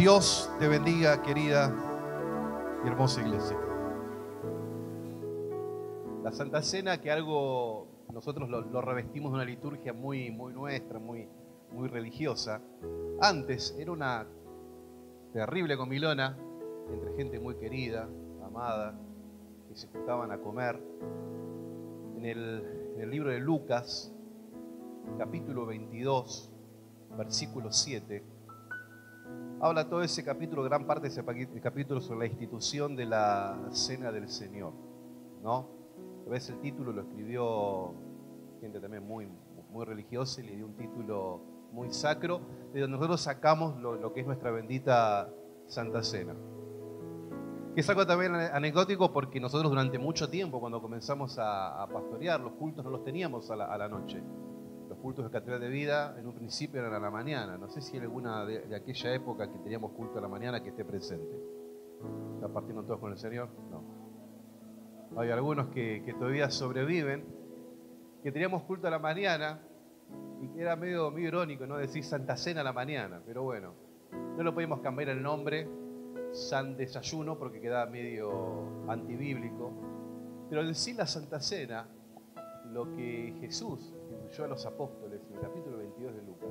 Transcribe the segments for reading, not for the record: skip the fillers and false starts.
Dios te bendiga, querida y hermosa iglesia. La Santa Cena, que algo nosotros lo revestimos de una liturgia muy nuestra, muy religiosa. Antes era una terrible comilona entre gente muy querida, amada, que se juntaban a comer. En el libro de Lucas, capítulo 22, versículo 7, habla todo ese capítulo, gran parte de ese capítulo, sobre la institución de la Cena del Señor, ¿no? A veces el título lo escribió gente también muy religiosa y le dio un título muy sacro, de donde nosotros sacamos lo que es nuestra bendita Santa Cena. Que es algo también anecdótico, porque nosotros durante mucho tiempo, cuando comenzamos a pastorear, los cultos no los teníamos a la noche. Los cultos de Catedral de Vida en un principio eran a la mañana. No sé si hay alguna de aquella época que teníamos culto a la mañana que esté presente. ¿Está partiendo todos con el Señor? No. Hay algunos que todavía sobreviven, que teníamos culto a la mañana y que era medio irónico, ¿no? Decir Santa Cena a la mañana, pero bueno, no lo podíamos cambiar el nombre, San Desayuno, porque quedaba medio antibíblico. Pero al decir la Santa Cena, lo que Jesús instruyó a los apóstoles en el capítulo 22 de Lucas,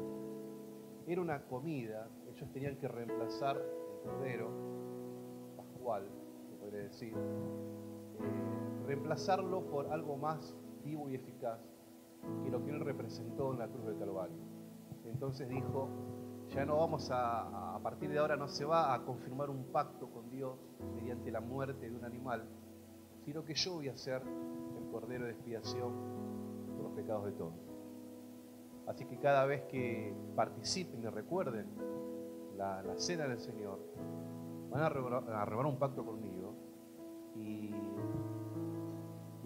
era una comida. Ellos tenían que reemplazar el cordero pascual, se podría decir, reemplazarlo por algo más vivo y eficaz que lo que él representó en la cruz del Calvario. Entonces dijo: ya no vamos a partir de ahora no se va a confirmar un pacto con Dios mediante la muerte de un animal, sino que yo voy a ser el cordero de expiación por los pecados de todos. Así que cada vez que participen y recuerden la cena del Señor, van a renovar un pacto conmigo y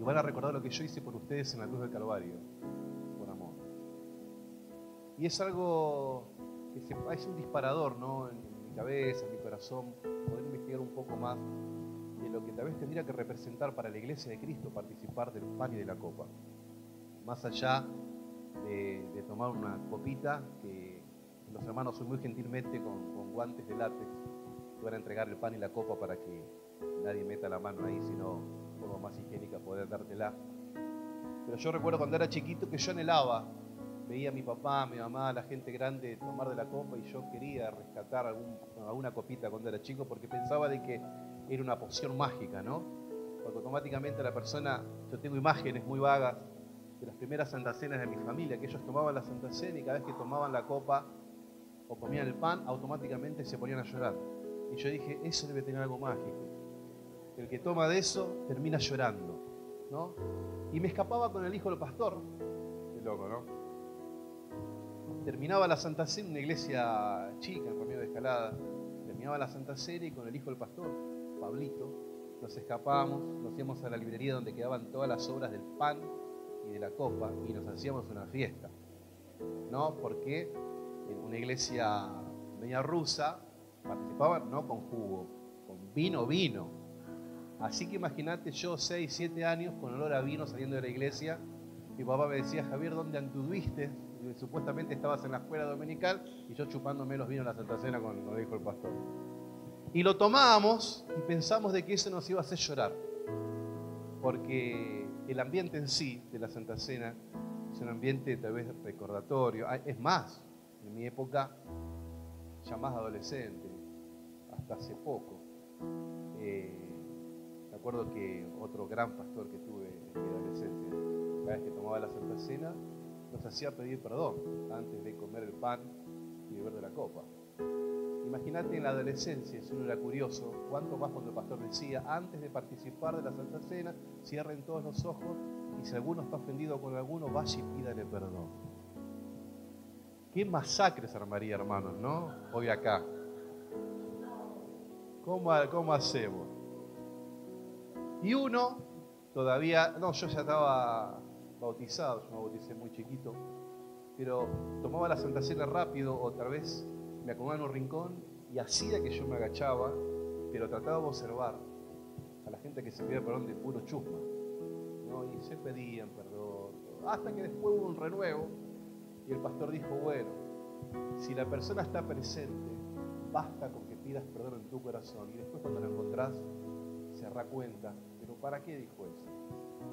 van a recordar lo que yo hice por ustedes en la cruz del Calvario, por amor. Y es algo que es un disparador, ¿no? En mi cabeza, en mi corazón, poder investigar un poco más de lo que tal vez tendría que representar para la Iglesia de Cristo participar del pan y de la copa. Más allá de tomar una copita, que los hermanos son muy gentilmente con guantes de látex que van a entregar el pan y la copa para que nadie meta la mano ahí, sino de forma más higiénica poder dártela. Pero yo recuerdo cuando era chiquito que yo anhelaba, veía a mi papá, a mi mamá, a la gente grande tomar de la copa, y yo quería rescatar alguna copita cuando era chico, porque pensaba de que era una poción mágica, ¿no? Porque automáticamente la persona, yo tengo imágenes muy vagas de las primeras Santas Cenas de mi familia, que ellos tomaban la Santa Cena y cada vez que tomaban la copa o comían el pan, automáticamente se ponían a llorar. Y yo dije, eso debe tener algo mágico. El que toma de eso termina llorando, ¿no? Y me escapaba con el hijo del pastor. Qué loco, ¿no? Terminaba la Santa Cena en una iglesia chica, en Ramiro de Escalada. Terminaba la Santa Cena y con el hijo del pastor, Pablito, nos escapábamos, nos íbamos a la librería donde quedaban todas las obras del pan y de la copa y nos hacíamos una fiesta, ¿no? Porque en una iglesia media rusa participaban no con jugo, con vino. Así que imagínate, yo 6, 7 años con olor a vino saliendo de la iglesia. Mi papá me decía: Javier, ¿dónde anduviste? Y supuestamente estabas en la escuela dominical, y yo chupándome los vinos en la Santa Cena, con lo dijo el pastor. Y lo tomábamos y pensamos de que eso nos iba a hacer llorar, porque el ambiente en sí de la Santa Cena es un ambiente tal vez recordatorio. Es más, en mi época, ya más adolescente, hasta hace poco, me acuerdo que otro gran pastor que tuve en mi adolescencia, cada vez que tomaba la Santa Cena, nos hacía pedir perdón antes de comer el pan y beber de la copa. Imagínate en la adolescencia, si uno era curioso, cuánto más cuando el pastor decía: antes de participar de la Santa Cena, cierren todos los ojos, y si alguno está ofendido con alguno, vaya y pídale perdón. Qué masacre se armaría, hermanos, ¿no? Hoy acá. ¿Cómo hacemos? Y uno todavía, no, yo ya estaba bautizado, yo me bauticé muy chiquito, pero tomaba la Santa Cena rápido, otra vez me acomodaba en un rincón y hacía que yo me agachaba, pero trataba de observar a la gente que se pedía perdón de puro chusma, ¿no? Y se pedían perdón, hasta que después hubo un renuevo y el pastor dijo: bueno, si la persona está presente, basta con que pidas perdón en tu corazón y después cuando lo encontrás se dará cuenta. ¿Pero para qué dijo eso?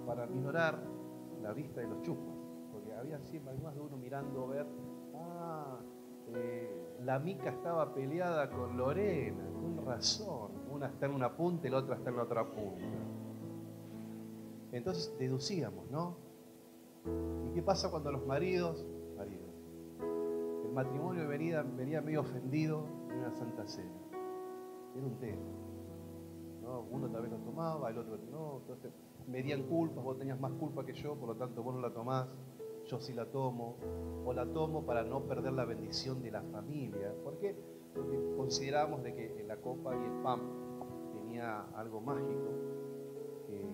Para minorar la vista de los chusmas, porque había siempre más de uno mirando ver, la Mica estaba peleada con Lorena, con razón, una está en una punta y la otra está en la otra punta. Entonces deducíamos, ¿no? ¿Y qué pasa cuando los maridos, el matrimonio venía medio ofendido en una Santa Cena? Era un tema, ¿no? Uno tal vez lo tomaba, el otro no, entonces medían culpas, vos tenías más culpa que yo, por lo tanto vos no la tomás, yo sí la tomo, o la tomo para no perder la bendición de la familia. ¿Por qué? Porque considerábamos de que la copa y el pan tenía algo mágico que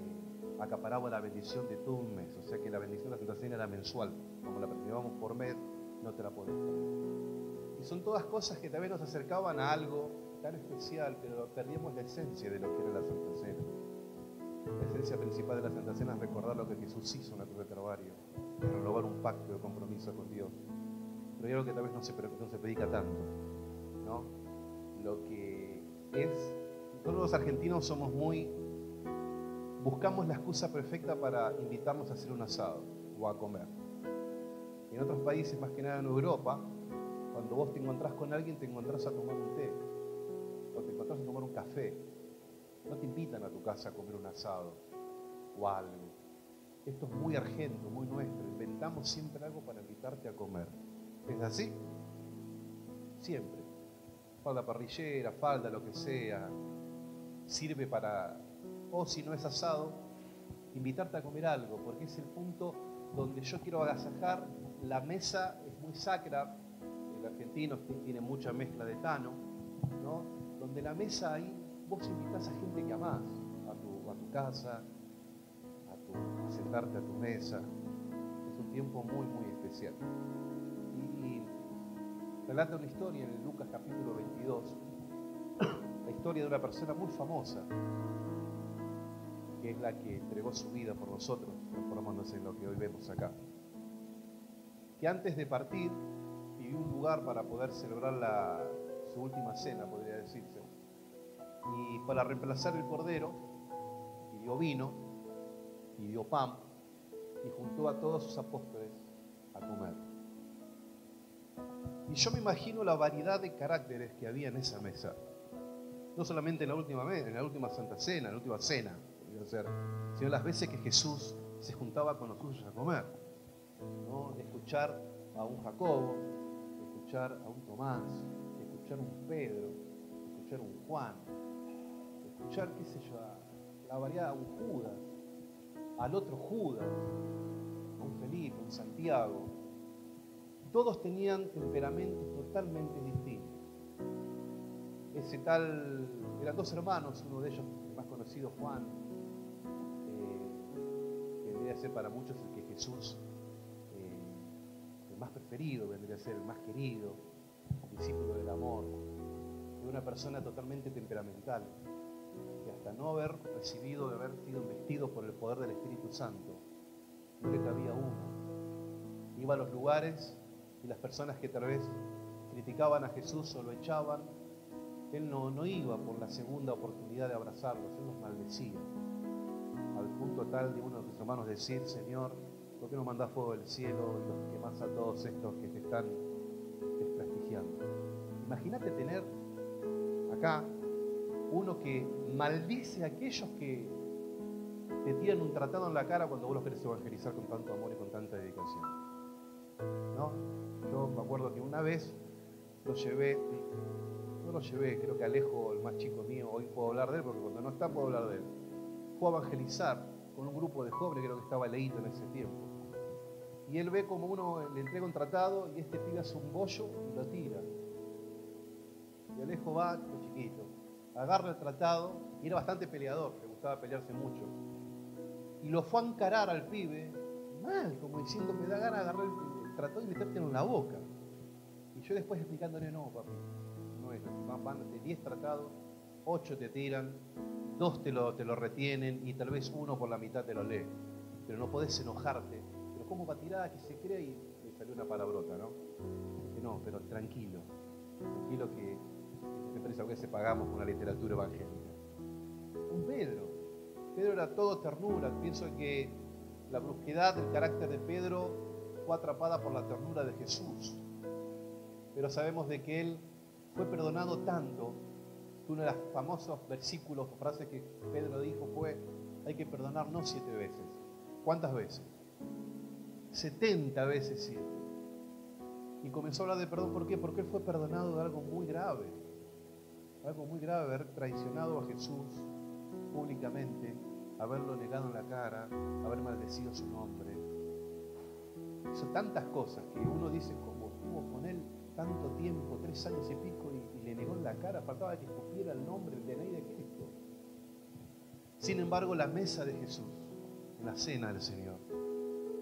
acaparaba la bendición de todo un mes, o sea que la bendición de la Santa Cena era mensual, como la llevábamos por mes, no te la podés perder. Y son todas cosas que también nos acercaban a algo tan especial, pero perdíamos la esencia de lo que era la Santa Cena. La esencia principal de la Santa Cena es recordar lo que Jesús hizo en la cruz del Calvario, renovar un pacto de compromiso con Dios. Pero hay algo que tal vez no se predica tanto, ¿no? Lo que es, todos los argentinos somos buscamos la excusa perfecta para invitarnos a hacer un asado o a comer. En otros países, más que nada en Europa, cuando vos te encontrás con alguien, te encontrás a tomar un té, o te encontrás a tomar un café. No te invitan a tu casa a comer un asado o algo. Esto es muy argento, muy nuestro. Inventamos siempre algo para invitarte a comer. ¿Es así? Siempre. Falda parrillera, falda, lo que sea. Sirve para, o si no es asado, invitarte a comer algo, porque es el punto donde yo quiero agasajar. La mesa es muy sacra. El argentino tiene mucha mezcla de tano, ¿no? Donde la mesa ahí, vos invitás a gente que amás, a tu casa, a sentarte a tu mesa. Es un tiempo muy, muy especial. Y relata una historia en Lucas capítulo 22, la historia de una persona muy famosa, que es la que entregó su vida por nosotros, transformándose en lo que hoy vemos acá. Que antes de partir, pidió un lugar para poder celebrar su última cena, podría decirse. Y para reemplazar el cordero, pidió vino, pidió pan y juntó a todos sus apóstoles a comer. Y yo me imagino la variedad de caracteres que había en esa mesa. No solamente en la última Santa Cena, en la última cena, sino las veces que Jesús se juntaba con los suyos a comer, ¿no? Escuchar a un Jacobo, escuchar a un Tomás, escuchar a un Pedro, escuchar a un Juan, escuchar, qué sé yo, la variedad, a un Judas, al otro Judas, a un Felipe, a un Santiago. Todos tenían temperamentos totalmente distintos. Eran dos hermanos, uno de ellos, el más conocido, Juan, que vendría a ser para muchos el que Jesús, el más preferido, vendría a ser el más querido, el discípulo del amor. Era una persona totalmente temperamental, que hasta no haber recibido, de haber sido investido por el poder del Espíritu Santo, no le cabía uno. Iba a los lugares y las personas que tal vez criticaban a Jesús o lo echaban, él no iba por la segunda oportunidad de abrazarlos, él los maldecía. Al punto tal de uno de sus hermanos decir: Señor, ¿por qué no mandás fuego del cielo y los quemás a todos estos que te están desprestigiando? Imagínate tener acá uno que maldice a aquellos que te tiran un tratado en la cara cuando vos los querés evangelizar con tanto amor y con tanta dedicación, ¿no? Yo me acuerdo que una vez creo que Alejo, el más chico mío, hoy puedo hablar de él, porque cuando no está puedo hablar de él. Fue a evangelizar con un grupo de jóvenes, creo que estaba Leíto en ese tiempo. Y él ve como uno le entrega un tratado y este pibe hace un bollo y lo tira. Y Alejo va, chico chiquito, agarra el tratado, y era bastante peleador, le gustaba pelearse mucho. Y lo fue a encarar al pibe, mal, como diciendo: me da ganas de agarrar el tratado y metértelo en la boca. Y yo después explicándole: no, papi, no es así. Van de 10 tratados, 8 te tiran, 2 te lo retienen y tal vez 1 por la mitad te lo lee. Pero no podés enojarte. Pero ¿cómo va a tirar? Que se crea, y le salió una palabrota, ¿no? Dije: no, pero tranquilo que me parece que a veces pagamos con la literatura evangélica. Un Pedro. Pedro era todo ternura. Pienso que la brusquedad del carácter de Pedro fue atrapada por la ternura de Jesús. Pero sabemos de que él fue perdonado tanto que uno de los famosos versículos o frases que Pedro dijo fue: hay que perdonar no 7 veces. ¿Cuántas veces? 70 veces 7. Y comenzó a hablar de perdón. ¿Por qué? Porque él fue perdonado de algo muy grave. Algo muy grave, haber traicionado a Jesús públicamente, haberlo negado en la cara, haber maldecido su nombre. Hizo tantas cosas que uno dice, como estuvo con él tanto tiempo, 3 años y pico, y le negó en la cara, faltaba que escupiera el nombre, el DNI de Cristo. Sin embargo, la mesa de Jesús, en la cena del Señor,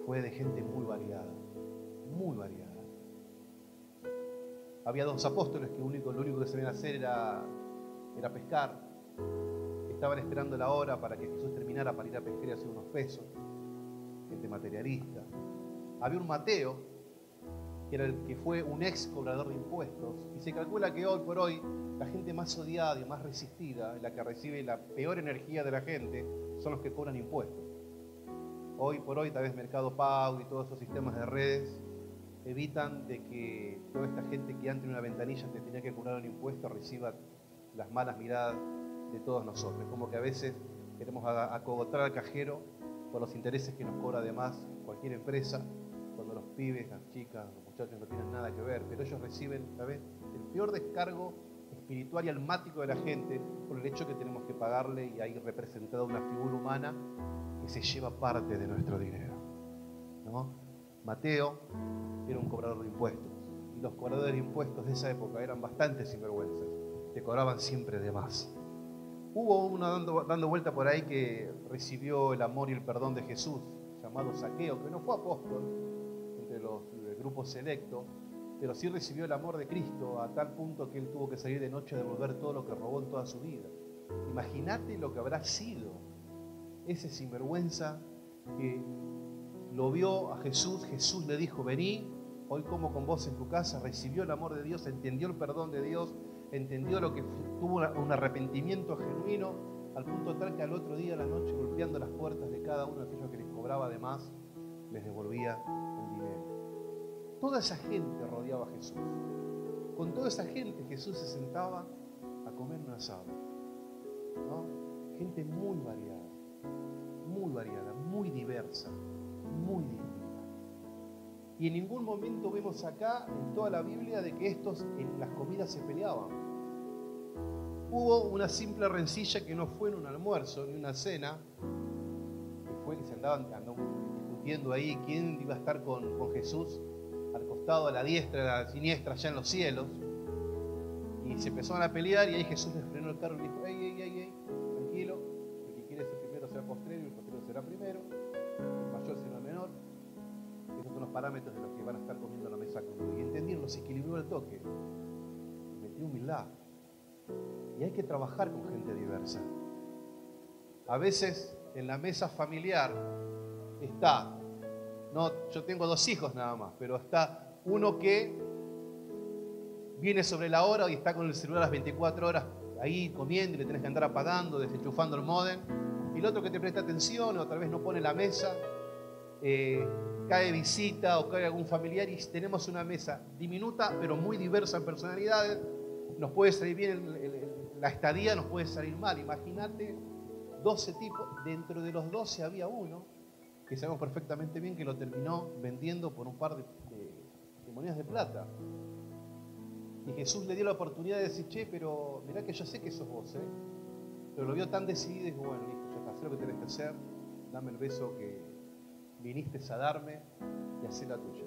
fue de gente muy variada, muy variada. Había 2 apóstoles que lo único que sabían hacer era pescar. Estaban esperando la hora para que Jesús terminara para ir a pescar y hacer unos pesos. Gente materialista. Había un Mateo, que fue un ex cobrador de impuestos, y se calcula que hoy por hoy la gente más odiada y más resistida, la que recibe la peor energía de la gente, son los que cobran impuestos. Hoy por hoy, tal vez Mercado Pago y todos esos sistemas de redes evitan de que toda esta gente que antes en una ventanilla te tenía que cobrar un impuesto reciba las malas miradas de todos nosotros. Como que a veces queremos acogotar al cajero por los intereses que nos cobra además cualquier empresa, cuando los pibes, las chicas, los muchachos no tienen nada que ver, pero ellos reciben, ¿sabes?, el peor descargo espiritual y almático de la gente por el hecho que tenemos que pagarle, y hay representada una figura humana que se lleva parte de nuestro dinero, ¿no? Mateo era un cobrador de impuestos, y los cobradores de impuestos de esa época eran bastante sinvergüenzas, te cobraban siempre de más. Hubo uno dando vuelta por ahí que recibió el amor y el perdón de Jesús, llamado Zaqueo, que no fue apóstol entre los grupos selectos, pero sí recibió el amor de Cristo a tal punto que él tuvo que salir de noche a devolver todo lo que robó en toda su vida. Imagínate lo que habrá sido ese sinvergüenza que lo vio a Jesús. Jesús le dijo: vení, hoy como con vos en tu casa. Recibió el amor de Dios, entendió el perdón de Dios, entendió lo que tuvo un arrepentimiento genuino, al punto tal que al otro día, a la noche, golpeando las puertas de cada uno de aquellos que les cobraba de más, les devolvía el dinero. Toda esa gente rodeaba a Jesús. Con toda esa gente Jesús se sentaba a comer un asado, ¿no? Gente muy variada, muy diversa, muy distinta. Y en ningún momento vemos acá en toda la Biblia de que estos en las comidas se peleaban. Hubo una simple rencilla que no fue en un almuerzo ni una cena, que fue que se andaban discutiendo ahí quién iba a estar con Jesús al costado, a la diestra, a la siniestra, allá en los cielos. Y se empezaron a pelear, y ahí Jesús les frenó el carro y dijo: ey, tranquilo, el que quiere ser primero será postrero, y el postrero será primero, el mayor será el menor. Esos son los parámetros de los que van a estar comiendo a la mesa con él. Y entendieron, se equilibró el toque, metió humildad. Y hay que trabajar con gente diversa. A veces en la mesa familiar está, no, yo tengo 2 hijos nada más, pero está uno que viene sobre la hora y está con el celular las 24 horas ahí comiendo, y le tenés que andar apagando, desenchufando el módem. Y el otro que te presta atención, o tal vez no pone la mesa, cae visita o cae algún familiar, y tenemos una mesa diminuta pero muy diversa en personalidades. Nos puede salir bien la estadía, nos puede salir mal. Imagínate 12 tipos, dentro de los 12 había uno que sabemos perfectamente bien que lo terminó vendiendo por un par de monedas de plata. Y Jesús le dio la oportunidad de decir: che, pero mirá que yo sé que sos vos, pero lo vio tan decidido y dijo: bueno, listo, ya está, haz lo que tenés que hacer, dame el beso que viniste a darme y hacé la tuya.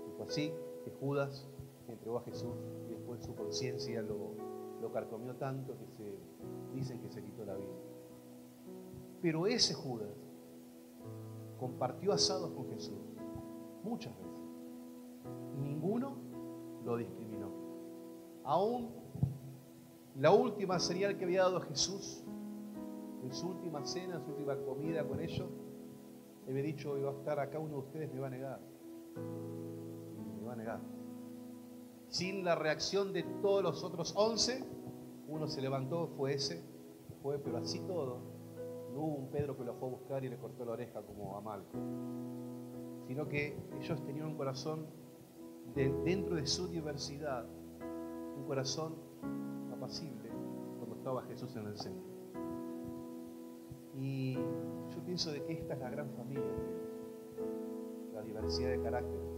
Y fue así que Judas le entregó a Jesús, y después su conciencia lo carcomió tanto que dicen que se quitó la vida. Pero ese Judas compartió asados con Jesús muchas veces, y ninguno lo discriminó. Aún la última señal que había dado Jesús en su última cena, en su última comida con ellos, le había dicho: hoy va a estar acá uno de ustedes, me va a negar. Me va a negar. sin la reacción de todos los otros 11, uno se levantó, fue ese, fue, pero así todo, no hubo un Pedro que lo fue a buscar y le cortó la oreja como a Malco, sino que ellos tenían un corazón dentro de su diversidad, un corazón apacible cuando estaba Jesús en el centro. Y yo pienso de que esta es la gran familia de Dios, la diversidad de carácter,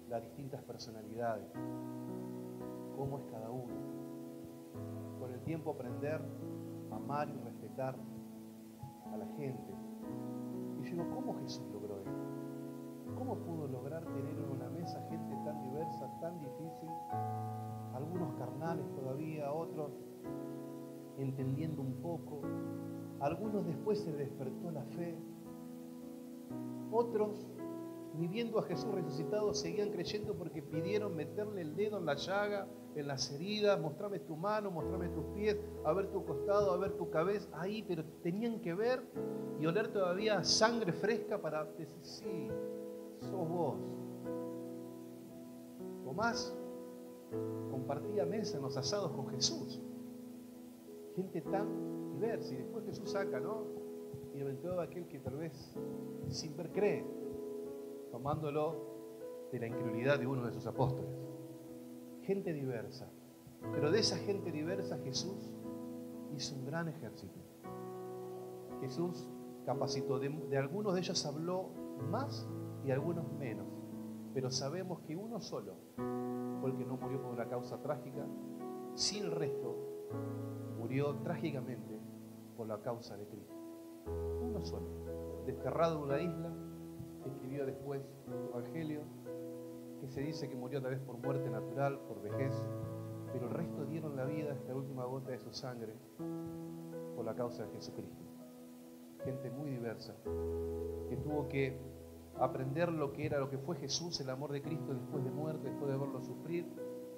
las distintas personalidades, cómo es cada uno. Con el tiempo aprender a amar y respetar a la gente. Y yo digo, ¿cómo Jesús logró esto? ¿Cómo pudo lograr tener en una mesa gente tan diversa, tan difícil? Algunos carnales todavía, otros entendiendo un poco. Algunos después se despertó la fe. Otros, ni viendo a Jesús resucitado, seguían creyendo porque pidieron meterle el dedo en la llaga, en las heridas, mostrame tu mano, mostrame tus pies, a ver tu costado, a ver tu cabeza, ahí, pero tenían que ver y oler todavía sangre fresca para decir, sí, sos vos. Tomás compartía mesa en los asados con Jesús. Gente tan diversa. Y después Jesús saca, ¿no? Bienaventurado aquel que tal vez sin ver cree, tomándolo de la incredulidad de uno de sus apóstoles. Gente diversa. Pero de esa gente diversa Jesús hizo un gran ejército. Jesús capacitó. De algunos de ellos habló más y algunos menos. Pero sabemos que uno solo fue el que no murió por una causa trágica. Sin el resto, murió trágicamente por la causa de Cristo. Uno solo, desterrado en una isla, escribió después el Evangelio, que se dice que murió tal vez por muerte natural, por vejez, pero el resto dieron la vida hasta la última gota de su sangre por la causa de Jesucristo. Gente muy diversa, que tuvo que aprender lo que fue Jesús, el amor de Cristo después de muerte, después de verlo sufrir,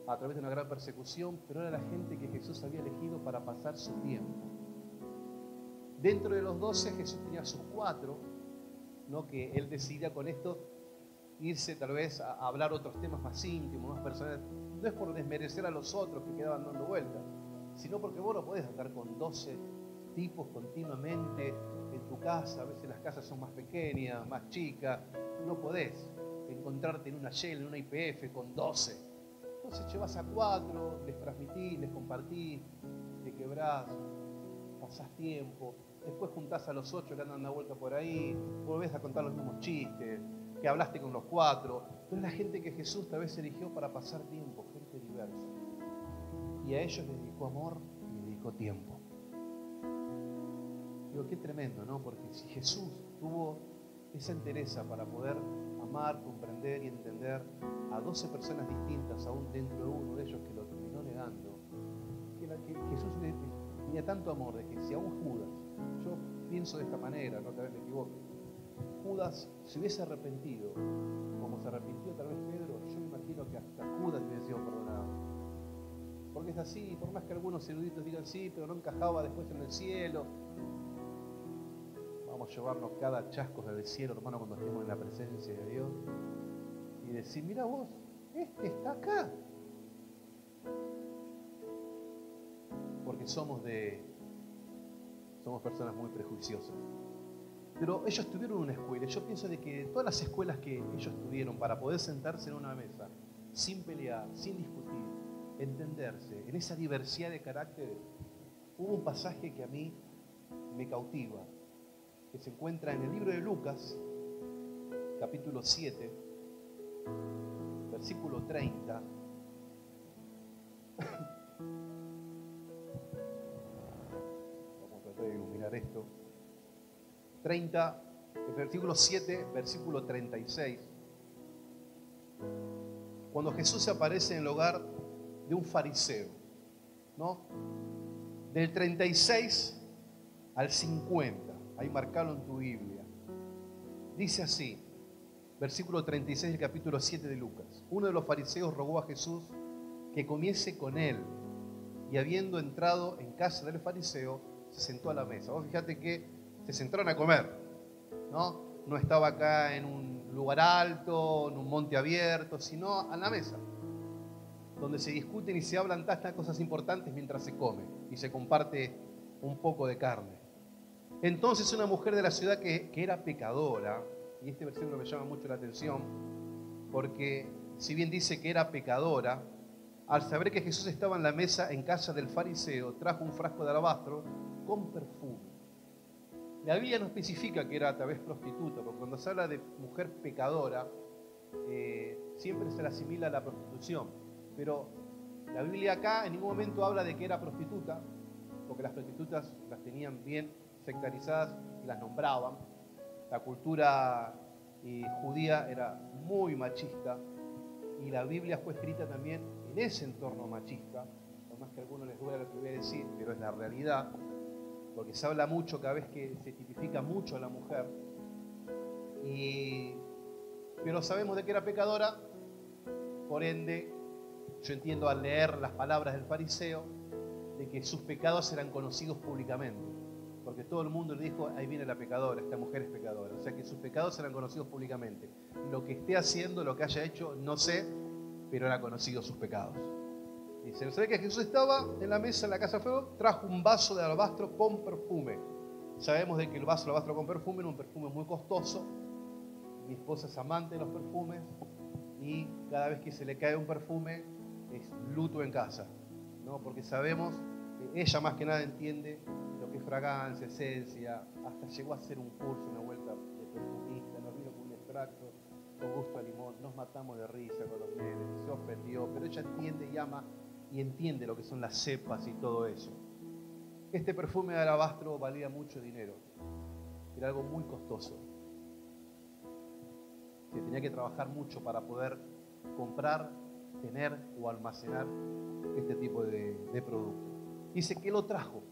a través de una gran persecución, pero era la gente que Jesús había elegido para pasar su tiempo. Dentro de los 12 Jesús tenía sus 4, ¿no? Que él decidía con esto irse tal vez a hablar otros temas más íntimos, más personales. No es por desmerecer a los otros que quedaban dando vueltas, sino porque vos no podés andar con 12 tipos continuamente en tu casa. A veces las casas son más pequeñas, más chicas, no podés encontrarte en una Shell, en una IPF con 12. Entonces llevas a 4, les transmitís, les compartís, te quebrás, pasás tiempo, después juntás a los 8 que andan dando vuelta por ahí, volvés a contar los mismos chistes, que hablaste con los 4, pero es la gente que Jesús tal vez eligió para pasar tiempo, gente diversa. Y a ellos les dedicó amor y les dedicó tiempo. Digo, qué tremendo, ¿no? Porque si Jesús tuvo esa entereza para poder amar, comprender y entender a 12 personas distintas, aún dentro de uno de ellos que lo terminó negando, que Jesús tenía tanto amor de que si aún Judas, yo pienso de esta manera, no tal vez me equivoque, Judas se hubiese arrepentido, como se arrepintió tal vez Pedro, yo me imagino que hasta Judas hubiese sido perdonado. Porque es así, por más que algunos eruditos digan sí, pero no encajaba después en el cielo. Vamos a llevarnos cada chasco del cielo, hermano, cuando estemos en la presencia de Dios y decir, mira vos, este está acá. Porque somos personas muy prejuiciosas. Pero ellos tuvieron una escuela. Yo pienso de que todas las escuelas que ellos tuvieron para poder sentarse en una mesa, sin pelear, sin discutir, entenderse, en esa diversidad de caracteres, hubo un pasaje que a mí me cautiva, que se encuentra en el libro de Lucas, capítulo 7, versículo 30. Vamos a tratar de iluminar esto. 30, el versículo 7, versículo 36. Cuando Jesús se aparece en el hogar de un fariseo, ¿no? Del 36 al 50. Ahí marcalo en tu Biblia. Dice así, versículo 36 del capítulo 7 de Lucas. Uno de los fariseos rogó a Jesús que comiese con él, y habiendo entrado en casa del fariseo, se sentó a la mesa. Vos fíjate que se sentaron a comer, ¿no? No estaba acá en un un lugar alto, en un monte abierto, sino a la mesa, donde se discuten y se hablan tantas cosas importantes mientras se come y se comparte un poco de carne. Entonces una mujer de la ciudad que era pecadora, y este versículo me llama mucho la atención, porque si bien dice que era pecadora, al saber que Jesús estaba en la mesa en casa del fariseo, trajo un frasco de alabastro con perfume. La Biblia no especifica que era tal vez prostituta, porque cuando se habla de mujer pecadora, siempre se la asimila a la prostitución. Pero la Biblia acá en ningún momento habla de que era prostituta, porque las prostitutas las tenían bien sectarizadas y las nombraban. La cultura judía era muy machista y la Biblia fue escrita también en ese entorno machista, por más que a algunos les duela lo que voy a decir, pero es la realidad, porque se habla mucho cada vez que se tipifica mucho a la mujer, pero sabemos de que era pecadora, por ende, yo entiendo al leer las palabras del fariseo, de que sus pecados eran conocidos públicamente, porque todo el mundo le dijo, ahí viene la pecadora, esta mujer es pecadora, o sea que sus pecados eran conocidos públicamente. Lo que esté haciendo, lo que haya hecho, no sé, pero eran conocidos sus pecados. Dice, ¿sabe que Jesús estaba en la mesa en la casa de fuego? Trajo un vaso de alabastro con perfume. Sabemos de que el vaso de alabastro con perfume era un perfume muy costoso. Mi esposa es amante de los perfumes y cada vez que se le cae un perfume es luto en casa, ¿no? Porque sabemos, ella más que nada entiende lo que es fragancia, esencia, hasta llegó a hacer un curso, una vuelta de perfumista, nos vino con un extracto con gusto a limón, nos matamos de risa con los nenes, se ofendió, pero ella entiende y ama y entiende lo que son las cepas y todo eso. Este perfume de alabastro valía mucho dinero, era algo muy costoso. Se tenía que trabajar mucho para poder comprar, tener o almacenar este tipo de producto. Dice que lo trajo,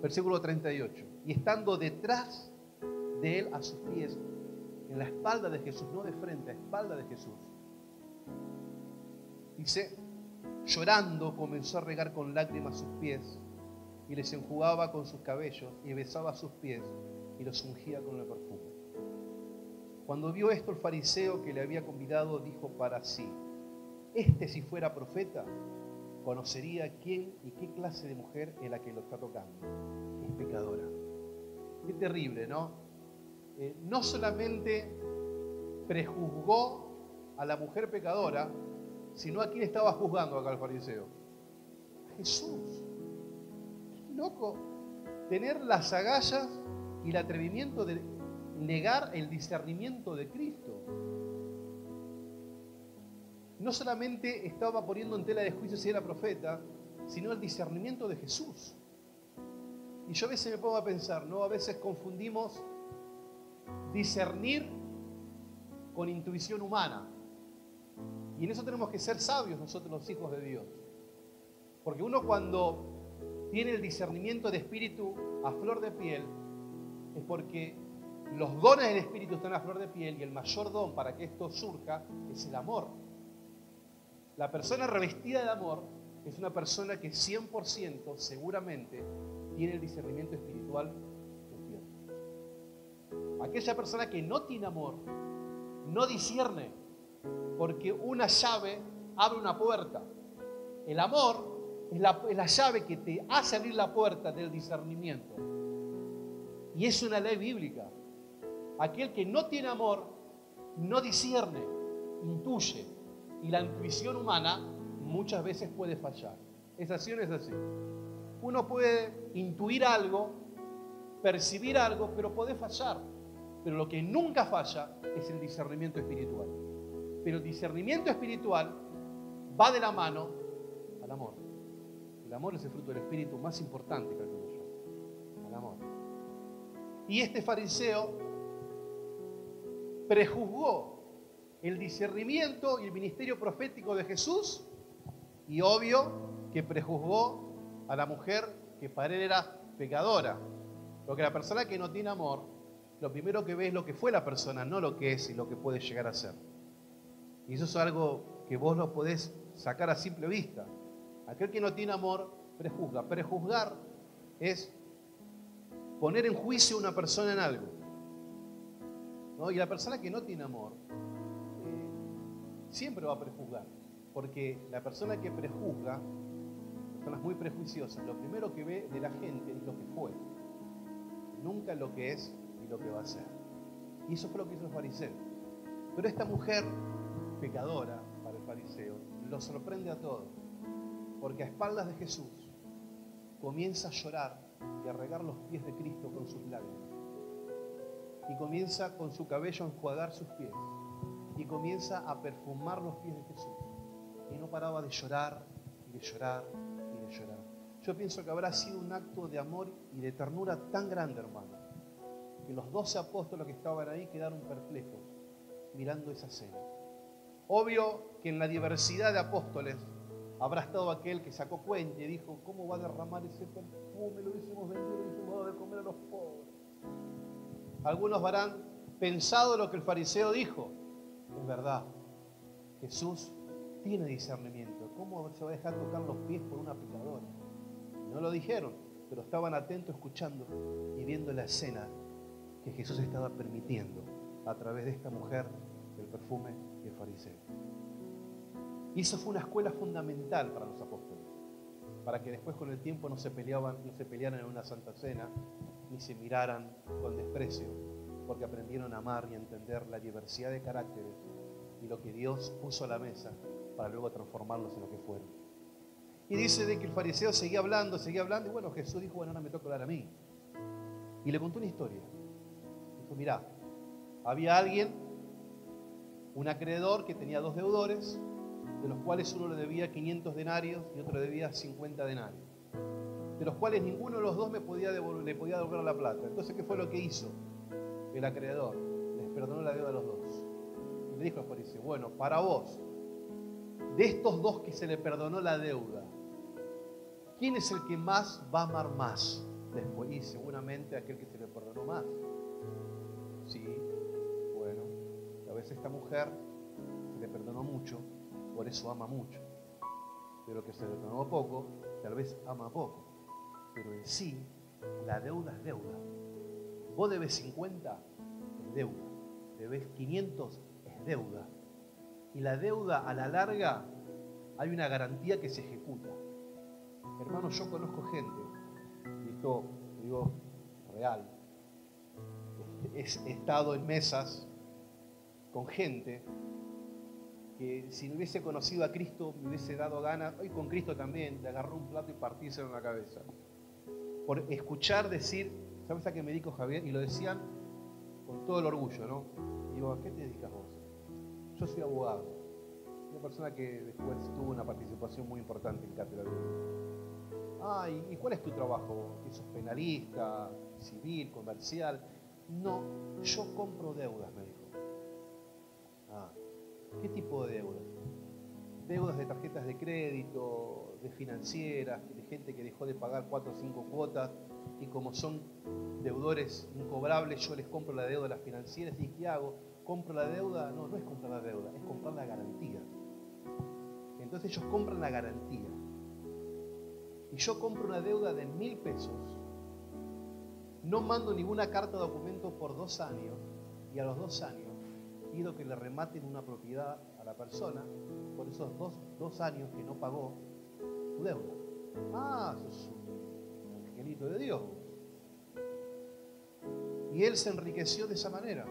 versículo 38, y estando detrás de él a sus pies, en la espalda de Jesús, no de frente, a espalda de Jesús. Dice, llorando comenzó a regar con lágrimas sus pies y les enjugaba con sus cabellos y besaba sus pies y los ungía con el perfume. Cuando vio esto el fariseo que le había convidado dijo para sí, si fuera profeta, conocería quién y qué clase de mujer es la que lo está tocando. Es pecadora. Qué terrible, ¿no? No solamente prejuzgó a la mujer pecadora, sino a quién estaba juzgando acá el fariseo. A Jesús. Qué loco. Tener las agallas y el atrevimiento de negar el discernimiento de Cristo. No solamente estaba poniendo en tela de juicio si era profeta, sino el discernimiento de Jesús. Y yo a veces me pongo a pensar, ¿no? A veces confundimos discernir con intuición humana. Y en eso tenemos que ser sabios nosotros los hijos de Dios. Porque uno cuando tiene el discernimiento de espíritu a flor de piel, es porque los dones del espíritu están a flor de piel y el mayor don para que esto surja es el amor. La persona revestida de amor es una persona que 100% seguramente tiene el discernimiento espiritual despierto. Aquella persona que no tiene amor no discierne, porque una llave abre una puerta. El amor es la llave que te hace abrir la puerta del discernimiento. Y es una ley bíblica. Aquel que no tiene amor no discierne, intuye. Y la intuición humana muchas veces puede fallar. ¿Es así o no es así? Uno puede intuir algo, percibir algo, pero puede fallar. Pero lo que nunca falla es el discernimiento espiritual. Pero el discernimiento espiritual va de la mano al amor. El amor es el fruto del espíritu más importante, calculo yo. El amor. Y este fariseo prejuzgó el discernimiento y el ministerio profético de Jesús y obvio que prejuzgó a la mujer que para él era pecadora. Porque la persona que no tiene amor, lo primero que ve es lo que fue la persona, no lo que es y lo que puede llegar a ser. Y eso es algo que vos lo podés sacar a simple vista. Aquel que no tiene amor prejuzga. Prejuzgar es poner en juicio a una persona en algo. ¿no? Y la persona que no tiene amor siempre va a prejuzgar, porque la persona que prejuzga, personas muy prejuiciosas, lo primero que ve de la gente es lo que fue, nunca lo que es y lo que va a ser. Y eso fue lo que hizo el fariseo. Pero esta mujer pecadora para el fariseo lo sorprende a todos, porque a espaldas de Jesús comienza a llorar y a regar los pies de Cristo con sus lágrimas, y comienza con su cabello a enjuagar sus pies, y comienza a perfumar los pies de Jesús, y no paraba de llorar y de llorar y de llorar. Yo pienso que habrá sido un acto de amor y de ternura tan grande, hermano, que los 12 apóstoles que estaban ahí quedaron perplejos mirando esa escena. Obvio que en la diversidad de apóstoles habrá estado aquel que sacó cuenta y dijo: ¿cómo va a derramar ese perfume? Lo hubiésemos vendido, lo hubiésemos dado de comer a los pobres. Algunos habrán pensado lo que el fariseo dijo. Es verdad, Jesús tiene discernimiento. ¿Cómo se va a dejar tocar los pies por una pecadora? No lo dijeron, pero estaban atentos, escuchando y viendo la escena que Jesús estaba permitiendo a través de esta mujer, del perfume y el fariseo. Y eso fue una escuela fundamental para los apóstoles, para que después con el tiempo no se pelearan en una santa cena, ni se miraran con desprecio, porque aprendieron a amar y a entender la diversidad de caracteres y lo que Dios puso a la mesa para luego transformarlos en lo que fueron. Y dice de que el fariseo seguía hablando, y bueno, Jesús dijo: bueno, ahora me toca hablar a mí. Y le contó una historia. Dijo: mirá, había alguien, un acreedor que tenía 2 deudores, de los cuales uno le debía 500 denarios y otro le debía 50 denarios, de los cuales ninguno de los dos le podía devolver la plata. Entonces, ¿qué fue lo que hizo el acreedor? Les perdonó la deuda a los dos. Y le dijo al fariseo: bueno, para vos, de estos 2 que se le perdonó la deuda, ¿quién es el que más va a amar más después? Y seguramente aquel que se le perdonó más. Sí, bueno, a veces esta mujer se le perdonó mucho, por eso ama mucho. Pero que se le perdonó poco, tal vez ama poco. Pero en sí, la deuda es deuda. Vos debes 50, es deuda. Debes 500, es deuda. Y la deuda, a la larga, hay una garantía que se ejecuta. Hermano, yo conozco gente, y esto lo digo real, he estado en mesas con gente que si no hubiese conocido a Cristo me hubiese dado ganas, hoy con Cristo también, de agarrar un plato y partírselo en la cabeza. Por escuchar decir: ¿sabes a qué me dedico, Javier? Y lo decían con todo el orgullo, ¿no? Y digo: ¿a qué te dedicas vos? Yo soy abogado. Una persona que después tuvo una participación muy importante en Cátedra Bíblica. ¿Y cuál es tu trabajo? ¿Que sos penalista, civil, comercial? No, yo compro deudas, me dijo. ¿Qué tipo de deudas? Deudas de tarjetas de crédito, de financieras, de gente que dejó de pagar 4 o 5 cuotas, y como son deudores incobrables, yo les compro la deuda a las financieras. ¿Y qué hago? ¿Compro la deuda? No, no es comprar la deuda, es comprar la garantía. Entonces ellos compran la garantía. Y yo compro una deuda de 1.000 pesos, no mando ninguna carta de documento por 2 años, y a los 2 años pido que le rematen una propiedad a la persona por esos 2 años que no pagó su deuda. Sos un angelito de Dios. Y él se enriqueció de esa manera.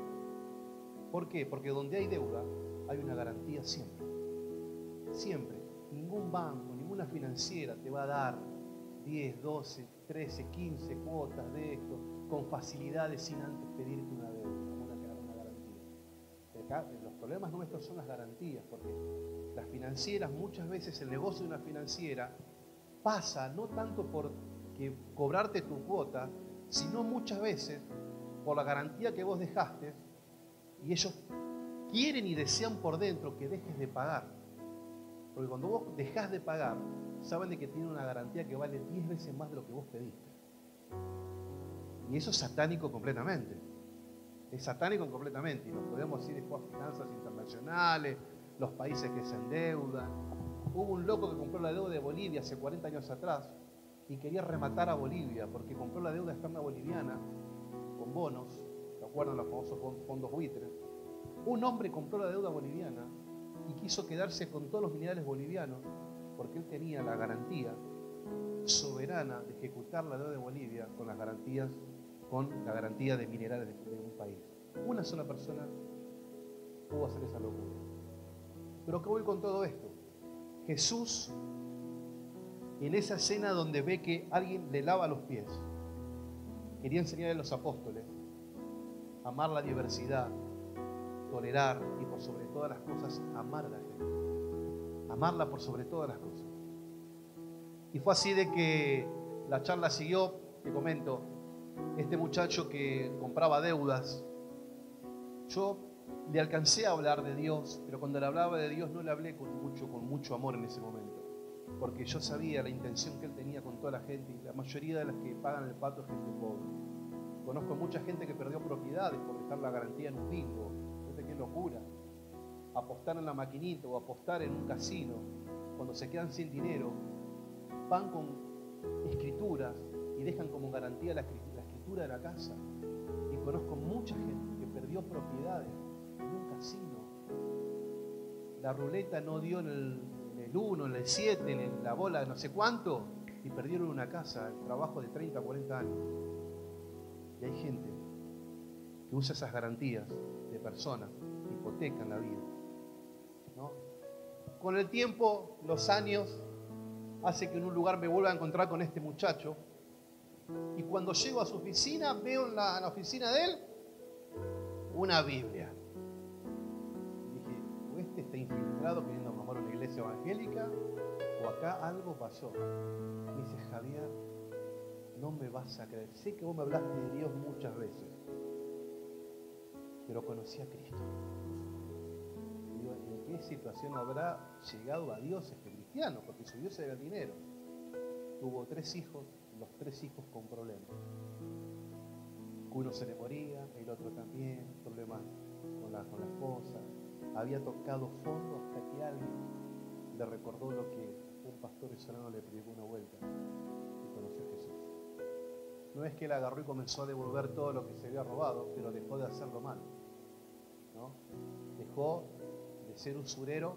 ¿Por qué? Porque donde hay deuda hay una garantía siempre. Siempre. Ningún banco, ninguna financiera te va a dar 10, 12, 13, 15 cuotas de esto con facilidades sin antes pedirte una deuda, una garantía. Los problemas nuestros son las garantías, porque las financieras, muchas veces el negocio de una financiera pasa no tanto por que cobrarte tu cuota, sino muchas veces por la garantía que vos dejaste, y ellos quieren y desean por dentro que dejes de pagar. Porque cuando vos dejás de pagar, saben de que tiene una garantía que vale 10 veces más de lo que vos pediste. Y eso es satánico completamente. Es satánico completamente. Y nos podemos ir después a finanzas internacionales, los países que se endeudan. Hubo un loco que compró la deuda de Bolivia hace 40 años atrás y quería rematar a Bolivia porque compró la deuda externa boliviana con bonos. acuerdan los famosos fondos buitres, un hombre compró la deuda boliviana y quiso quedarse con todos los minerales bolivianos porque él tenía la garantía soberana de ejecutar la deuda de Bolivia con la garantía de minerales de un país. Una sola persona pudo hacer esa locura. Pero ¿qué voy con todo esto? Jesús, en esa escena donde ve que alguien le lava los pies, quería enseñarle a los apóstoles a amar la diversidad, tolerar y por sobre todas las cosas amar a la gente. Amarla por sobre todas las cosas. Y fue así de que la charla siguió, te comento, este muchacho que compraba deudas, yo le alcancé a hablar de Dios, pero cuando le hablaba de Dios no le hablé con mucho amor en ese momento, porque yo sabía la intención que él tenía con toda la gente, y la mayoría de las que pagan el pato es gente pobre. Conozco mucha gente que perdió propiedades por dejar la garantía en un bingo. Fíjate qué locura. Apostar en la maquinita o apostar en un casino, cuando se quedan sin dinero, van con escrituras y dejan como garantía la escritura de la casa. Y conozco mucha gente que perdió propiedades en un casino. La ruleta no dio en el 1, en el 7, en la bola de no sé cuánto, y perdieron una casa, el trabajo de 30, 40 años. Y hay gente que usa esas garantías de personas que hipotecan la vida, ¿no? Con el tiempo, los años, hace que en un lugar me vuelva a encontrar con este muchacho, y cuando llego a su oficina, veo en la oficina de él una Biblia. Dije, o este está infiltrado queriendo formar una iglesia evangélica, o acá algo pasó. Me dice, Javier, no me vas a creer. Sé que vos me hablaste de Dios muchas veces, pero conocí a Cristo. Digo, ¿en qué situación habrá llegado a Dios este cristiano? Porque su Dios era el dinero. Tuvo 3 hijos, los 3 hijos con problemas. Uno se le moría, el otro también, problemas con la esposa. Había tocado fondo hasta que alguien le recordó lo que un pastor venezolano le predicó una vuelta y conoció a Jesús. No es que él agarró y comenzó a devolver todo lo que se había robado, pero dejó de hacerlo mal, ¿no? Dejó de ser usurero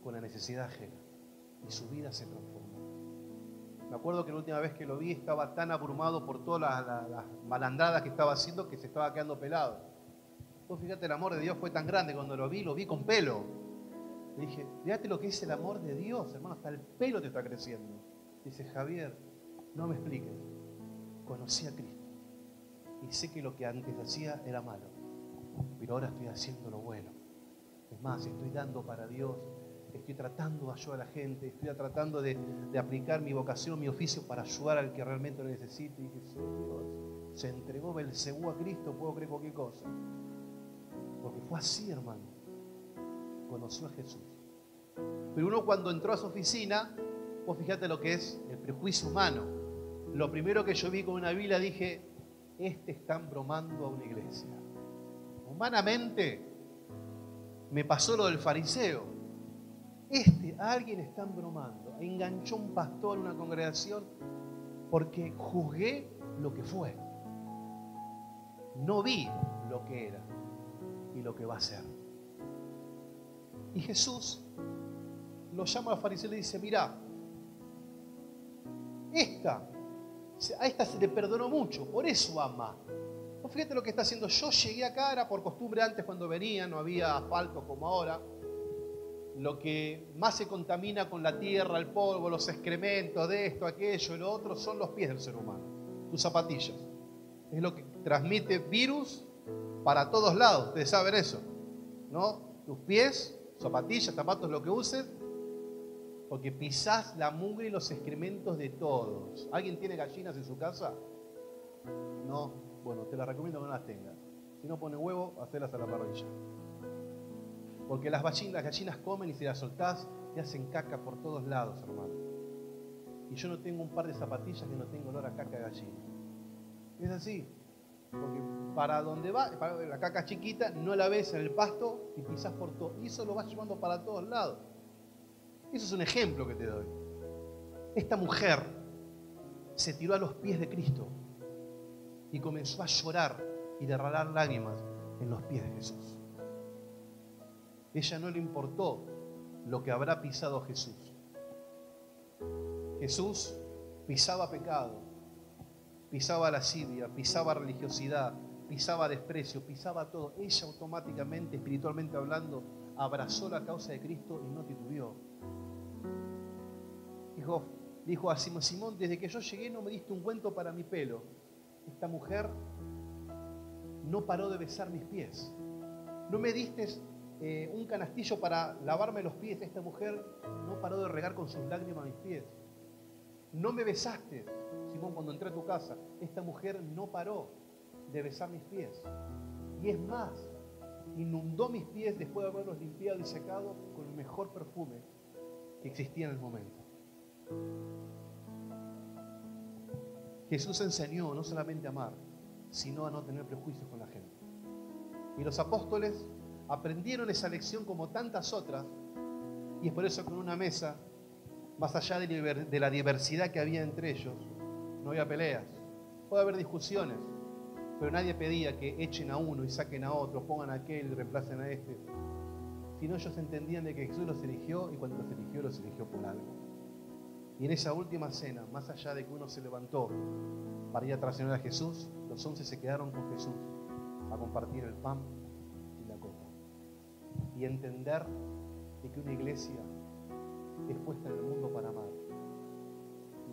con la necesidad ajena y su vida se transformó. Me acuerdo que la última vez que lo vi estaba tan abrumado por todas las malandradas que estaba haciendo que se estaba quedando pelado. Vos fíjate, el amor de Dios fue tan grande, cuando lo vi con pelo. Le dije, fíjate lo que es el amor de Dios, hermano, hasta el pelo te está creciendo. Dice, Javier, no me expliques, conocí a Cristo y sé que lo que antes hacía era malo, pero ahora estoy haciendo lo bueno. Es más, estoy dando para Dios, estoy tratando de ayudar a la gente, estoy tratando de aplicar mi vocación, mi oficio para ayudar al que realmente lo necesite. Y dije, Dios, se entregó Belcebú a Cristo, puedo creer cualquier cosa. Porque fue así, hermano. Conoció a Jesús. Pero uno cuando entró a su oficina, vos fíjate lo que es el prejuicio humano. Lo primero que yo vi con una Biblia, dije, están bromando a una iglesia. Humanamente, me pasó lo del fariseo. Alguien está bromando. Enganchó un pastor en una congregación porque juzgué lo que fue. No vi lo que era y lo que va a ser. Y Jesús lo llama al fariseo y le dice, mirá, a esta se le perdonó mucho, por eso ama. Vos fíjate lo que está haciendo. Yo llegué acá, era por costumbre antes cuando venía, no había asfalto como ahora. Lo que más se contamina con la tierra, el polvo, los excrementos de esto, aquello y lo otro, son los pies del ser humano, tus zapatillas. Es lo que transmite virus para todos lados, ustedes saben eso, ¿no? Tus pies, zapatillas, zapatos, lo que uses, porque pisás la mugre y los excrementos de todos. ¿Alguien tiene gallinas en su casa? No, bueno, te las recomiendo que no las tengas. Si no ponen huevo, hacelas a la parrilla. Porque las gallinas comen y si las soltás, te hacen caca por todos lados, hermano. Y yo no tengo un par de zapatillas que no tengo olor a caca de gallina. Es así. Porque para donde va, para la caca chiquita, no la ves en el pasto y pisás por todo. Y eso lo vas llevando para todos lados. Eso es un ejemplo que te doy. Esta mujer se tiró a los pies de Cristo y comenzó a llorar y derramar lágrimas en los pies de Jesús. Ella no le importó lo que habrá pisado Jesús. Jesús pisaba pecado, pisaba lascivia, pisaba religiosidad, pisaba desprecio, pisaba todo. Ella automáticamente, espiritualmente hablando, abrazó la causa de Cristo y no titubeó. Dijo a Simón: Simón, desde que yo llegué no me diste ungüento para mi pelo. Esta mujer no paró de besar mis pies. No me diste un canastillo para lavarme los pies. Esta mujer no paró de regar con sus lágrimas mis pies. No me besaste, Simón, cuando entré a tu casa. Esta mujer no paró de besar mis pies. Y es más, inundó mis pies después de haberlos limpiado y secado con el mejor perfume que existía en el momento. Jesús enseñó no solamente a amar, sino a no tener prejuicios con la gente. Y los apóstoles aprendieron esa lección como tantas otras, y es por eso que en una mesa, más allá de la diversidad que había entre ellos, no había peleas. Puede haber discusiones, pero nadie pedía que echen a uno y saquen a otro, pongan a aquel y reemplacen a este. Sino ellos entendían de que Jesús los eligió, y cuando los eligió por algo. Y en esa última cena, más allá de que uno se levantó para ir a traicionar a Jesús, los 11 se quedaron con Jesús a compartir el pan y la copa. Y entender de que una iglesia es puesta en el mundo para amar.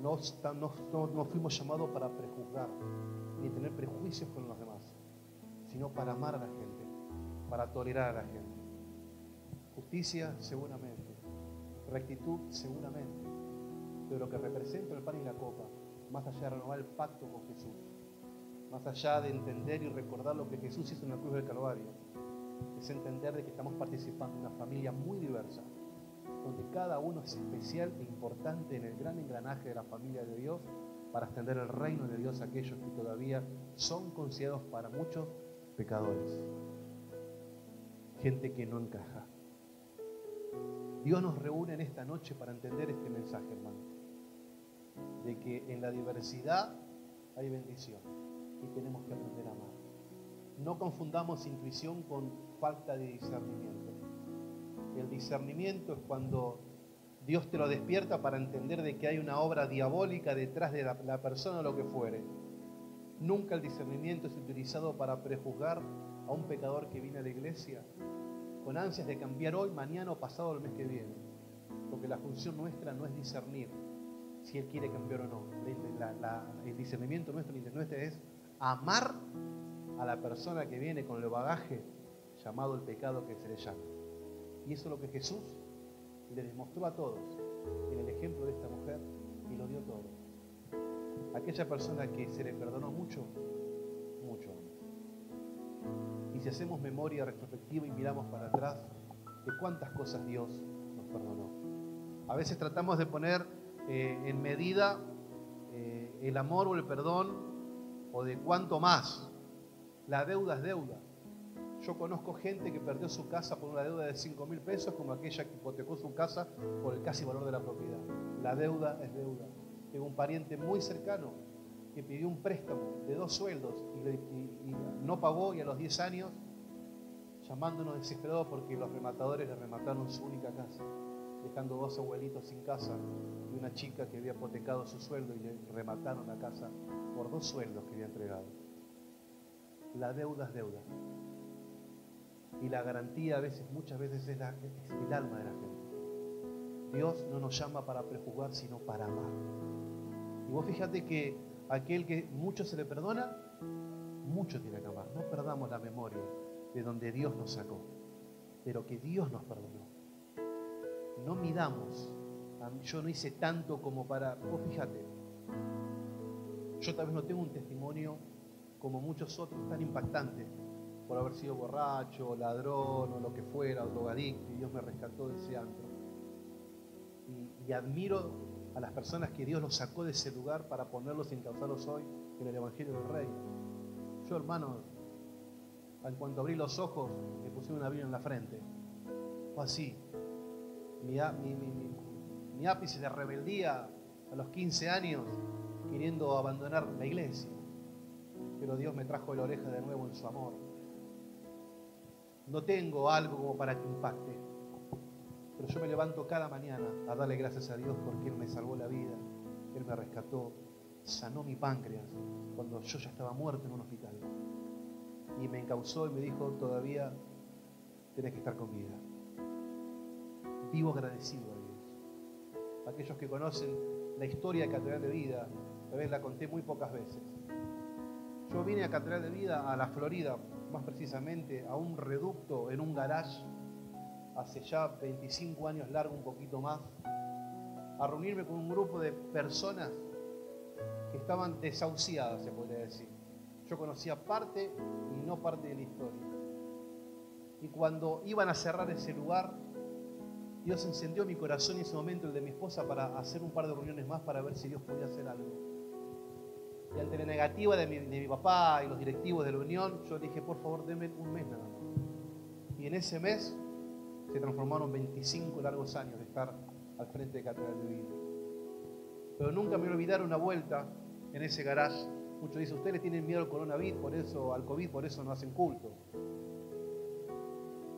No fuimos llamados para prejuzgar ni tener prejuicios con los demás, sino para amar a la gente, para tolerar a la gente. Justicia, seguramente. Rectitud, seguramente. Pero lo que representa el pan y la copa, más allá de renovar el pacto con Jesús, más allá de entender y recordar lo que Jesús hizo en la cruz del Calvario, es entender de que estamos participando en una familia muy diversa, donde cada uno es especial e importante en el gran engranaje de la familia de Dios para extender el reino de Dios a aquellos que todavía son considerados para muchos pecadores, gente que no encaja. Dios nos reúne en esta noche para entender este mensaje, hermano, de que en la diversidad hay bendición y tenemos que aprender a amar. No confundamos intuición con falta de discernimiento. El discernimiento es cuando Dios te lo despierta para entender de que hay una obra diabólica detrás de la persona o lo que fuere. Nunca el discernimiento es utilizado para prejuzgar a un pecador que viene a la iglesia con ansias de cambiar hoy, mañana o pasado el mes que viene. Porque la función nuestra no es discernir si él quiere cambiar o no. El discernimiento nuestro es amar a la persona que viene con el bagaje llamado el pecado que se le llama. Y eso es lo que Jesús le demostró a todos en el ejemplo de esta mujer, y lo dio todo. Aquella persona que se le perdonó mucho, mucho. Y si hacemos memoria retrospectiva y miramos para atrás, de cuántas cosas Dios nos perdonó. A veces tratamos de poner en medida el amor o el perdón, o de cuánto más. La deuda es deuda. Yo conozco gente que perdió su casa por una deuda de 5.000 pesos, como aquella que hipotecó su casa por el casi valor de la propiedad. La deuda es deuda. Tengo un pariente muy cercano que pidió un préstamo de 2 sueldos y no pagó, y a los 10 años, llamándonos desesperados porque los rematadores le remataron su única casa, dejando 2 abuelitos sin casa y una chica que había hipotecado su sueldo, y le remataron la casa por 2 sueldos que había entregado. La deuda es deuda. Y la garantía muchas veces es el alma de la gente. Dios no nos llama para prejuzgar, sino para amar. Y vos fíjate que aquel que mucho se le perdona, mucho tiene que amar. No perdamos la memoria de donde Dios nos sacó, pero que Dios nos perdonó. No midamos, yo no hice tanto como para... Vos fíjate, yo tal vez no tengo un testimonio como muchos otros tan impactante, por haber sido borracho, ladrón o lo que fuera, o drogadicto, y Dios me rescató de ese antro. Y admiro a las personas que Dios los sacó de ese lugar para ponerlos y encauzarlos hoy en el Evangelio del Rey. Yo, hermano, en cuanto abrí los ojos, me pusieron una Biblia en la frente. Fue así. Mi ápice de rebeldía a los 15 años, queriendo abandonar la iglesia. pero Dios me trajo de la oreja de nuevo en su amor. No tengo algo como para que impacte, pero yo me levanto cada mañana a darle gracias a Dios porque Él me salvó la vida, Él me rescató, sanó mi páncreas cuando yo ya estaba muerto en un hospital. Y me encauzó y me dijo, todavía tenés que estar con vida. Vivo agradecido a Dios. Aquellos que conocen la historia de Catedral de Vida, tal vez la conté muy pocas veces. Yo vine a Catedral de Vida, a la Florida, más precisamente, a un reducto en un garage, hace ya 25 años largo, un poquito más, a reunirme con un grupo de personas que estaban desahuciadas, se podría decir. Yo conocía parte y no parte de la historia. Y cuando iban a cerrar ese lugar, Dios encendió mi corazón en ese momento, el de mi esposa, para hacer un par de reuniones más para ver si Dios podía hacer algo. Y ante la negativa de mi papá y los directivos de la unión, yo dije, por favor, denme un mes nada más. Y en ese mes se transformaron 25 largos años de estar al frente de Catedral de Vida. Pero nunca me olvidaron una vuelta en ese garage. Muchos dicen, ustedes le tienen miedo al coronavirus, por eso, al COVID, por eso no hacen culto.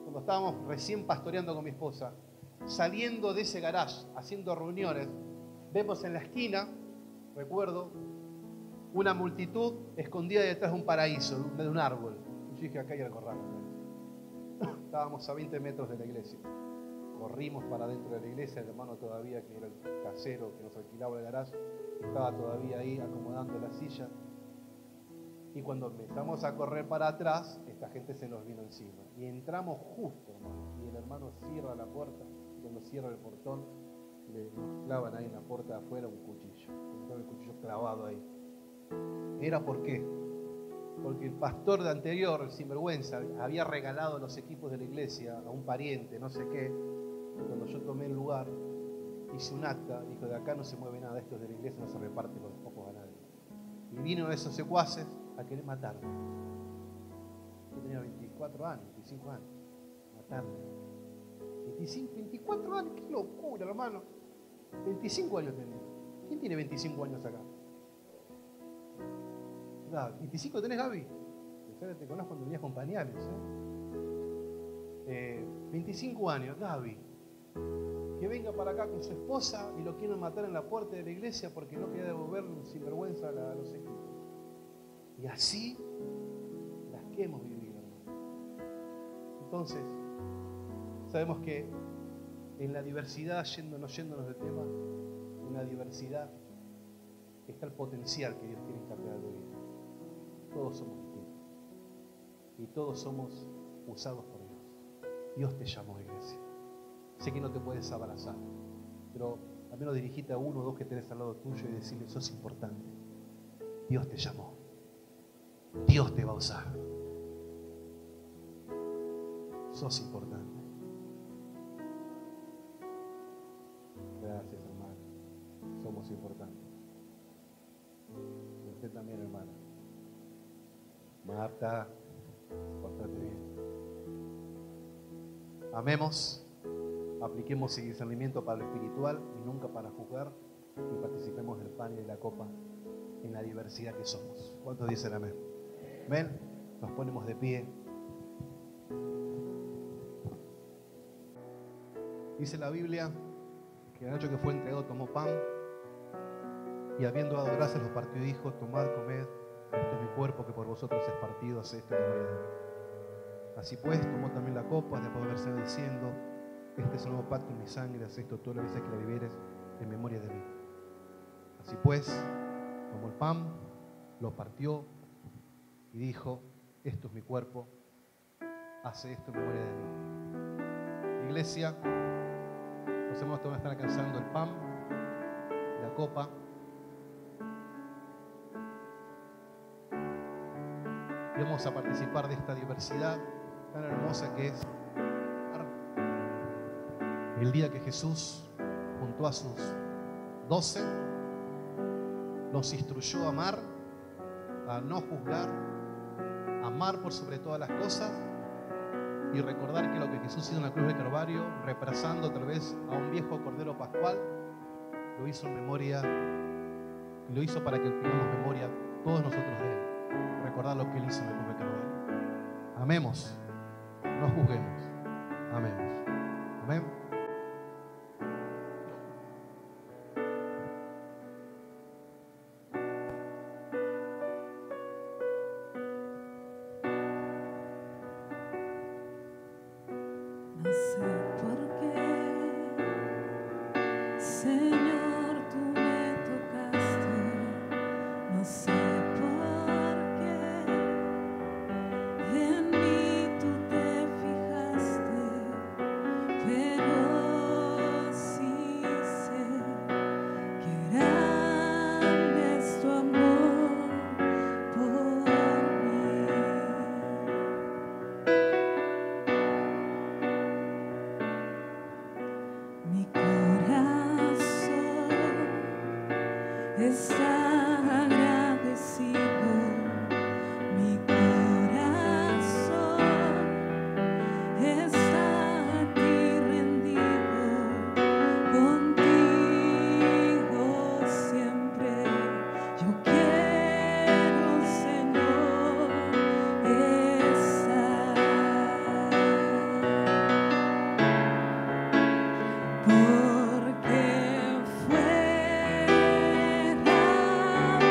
Cuando estábamos recién pastoreando con mi esposa, saliendo de ese garage, haciendo reuniones, vemos en la esquina, recuerdo, una multitud escondida detrás de un paraíso, de un árbol. Y yo dije, acá hay algo raro. Estábamos a 20 metros de la iglesia. Corrimos para dentro de la iglesia, el hermano todavía, que era el casero que nos alquilaba el garaje, estaba todavía ahí acomodando la silla. Y cuando empezamos a correr para atrás, esta gente se nos vino encima. Y entramos justo, hermano. Y el hermano cierra la puerta. Y cuando cierra el portón, nos clavan ahí en la puerta de afuera un cuchillo. El cuchillo clavado ahí. ¿Era por qué? Porque el pastor de anterior, el sinvergüenza, había regalado los equipos de la iglesia a un pariente, no sé qué. Y cuando yo tomé el lugar, hice un acta, dijo, de acá no se mueve nada, esto es de la iglesia, no se reparte los pocos a nadie. Y vino uno de esos secuaces a querer matarme. Yo tenía 24 años, 25 años. Matarme. 24 años, qué locura, hermano. 25 años tenía. ¿Quién tiene 25 años acá? 25 tenés, Gaby. Te conozco cuando venías con pañales. 25 años, Gaby. Que venga para acá con su esposa y lo quieren matar en la puerta de la iglesia porque no quería devolverle un sinvergüenza a los equipos. Y así las que hemos vivido, hermano. Entonces, sabemos que en la diversidad, yéndonos del tema, en la diversidad está el potencial que Dios tiene en Catedral de Vida. Todos somos distintos y todos somos usados por Dios. Dios te llamó, iglesia. Sé que no te puedes abrazar, pero al menos dirigite a uno o dos que tenés al lado tuyo y decirle, sos importante. Dios te llamó. Dios te va a usar. Sos importante. Gracias, hermano. Somos importantes. Y usted también, hermana. Marta, portate bien. Amemos, apliquemos el discernimiento para lo espiritual y nunca para juzgar, y participemos del pan y de la copa en la diversidad que somos. ¿Cuántos dicen amén? Amén. Nos ponemos de pie. Dice la Biblia que la noche que fue entregado tomó pan y habiendo dado gracias los partió y dijo, tomad, comed, este es mi cuerpo que por vosotros es partido, haced esto en memoria de mí. Así pues, tomó también la copa después de haberse diciendo, este es el nuevo pacto en mi sangre, haced esto todas las veces que la vivieres en memoria de mí. Así pues, tomó el pan, lo partió y dijo, esto es mi cuerpo, hace esto en memoria de mí. Iglesia, los hermanos todavía están alcanzando el pan, la copa. Y vamos a participar de esta diversidad tan hermosa que es el día que Jesús, junto a sus 12, nos instruyó a amar, a no juzgar, a amar por sobre todas las cosas y recordar que lo que Jesús hizo en la cruz del Calvario, reemplazando tal vez a un viejo cordero pascual, lo hizo en memoria, lo hizo para que tengamos memoria todos nosotros de Él. recordar lo que Él hizo en la cruz del Calvario. Amemos, no juzguemos, amemos. Amén. No sé por qué, Señor, tú me tocaste. No sé por qué en mí tú te fijaste, pero sí sé que grande es tu amor por mí. Mi corazón está agradecido, mi corazón está a ti rendido, contigo siempre. Yo quiero, Señor, estar. Porque fuera de ti nada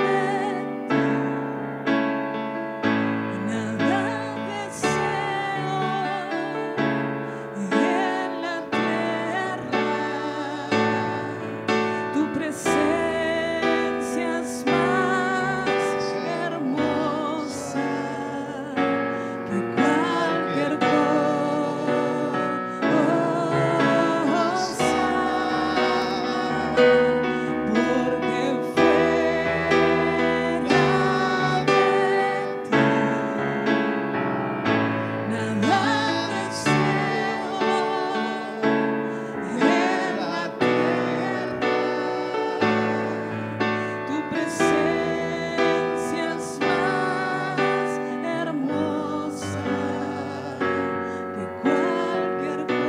deseo en la tierra. Tu presencia es más hermosa que cualquier cosa. Porque fuera de ti nada deseo en la tierra. Tu presencia es más hermosa que cualquier cosa.